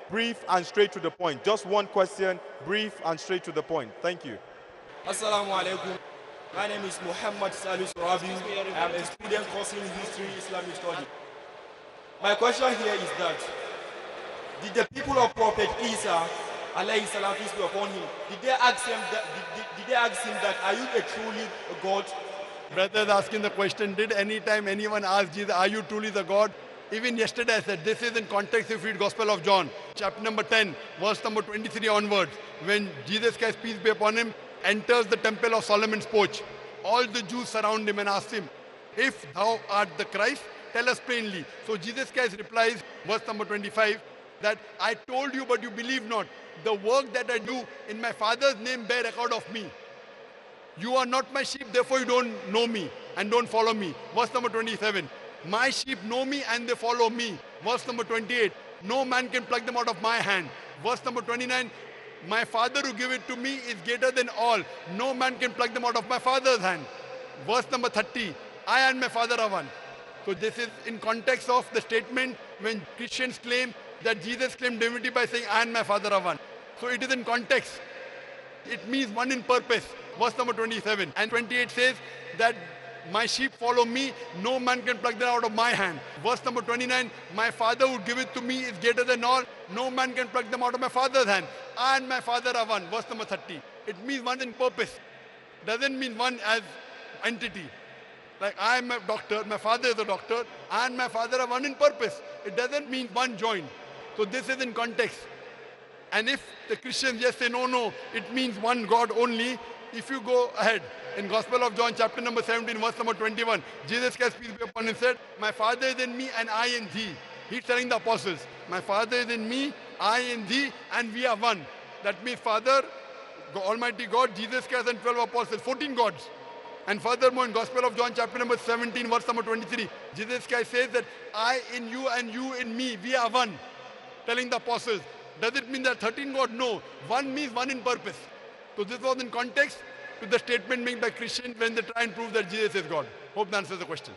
brief and straight to the point. Just one question, brief and straight to the point. Thank you. Assalamu alaikum. My name is Muhammad Salus Rabi. I am a student course in History Islamic Study. My question here is that, did the people of Prophet Isa, alayhi salam, peace be upon him, did they ask him that, are you a truly a God? Brothers asking the question, did any time anyone ask Jesus, are you truly the God? Even yesterday I said, this is in context if you read Gospel of John, chapter number 10, verse number 23 onwards, when Jesus Christ, peace be upon him, enters the temple of Solomon's porch. All the Jews surround him and ask him, if thou art the Christ, tell us plainly. So Jesus Christ replies, verse number 25, that I told you but you believe not. The work that I do in my Father's name bear record of me. You are not my sheep, therefore you don't know me and don't follow me. Verse number 27, my sheep know me and they follow me. Verse number 28, no man can pluck them out of my hand. Verse number 29, my Father who gave it to me is greater than all. No man can pluck them out of my Father's hand. Verse number 30, I and my Father are one. So this is in context of the statement when Christians claim that Jesus claimed divinity by saying, I and my Father are one. So it is in context. It means one in purpose. Verse number 27 and 28 says that my sheep follow me, no man can pluck them out of my hand. Verse number 29, my Father who give it to me is greater than all, no man can pluck them out of my Father's hand. I and my Father are one. Verse number 30. It means one in purpose. Doesn't mean one as entity. Like I am a doctor, my father is a doctor, I and my Father are one in purpose. It doesn't mean one joined. So this is in context. And if the Christians just say, no, it means one God only, if you go ahead, in Gospel of John, chapter number 17, verse number 21, Jesus Christ, peace be upon him, said, my Father is in me and I in thee. He's telling the apostles, my Father is in me, I in thee, and we are one. That means Father, Almighty God, Jesus Christ and 12 apostles, 14 gods. And furthermore, in Gospel of John, chapter number 17, verse number 23, Jesus Christ says that I in you and you in me, we are one. Telling the apostles, does it mean that 13 God? No. One means one in purpose. So this was in context to the statement made by Christians when they try and prove that Jesus is God. Hope that answers the question.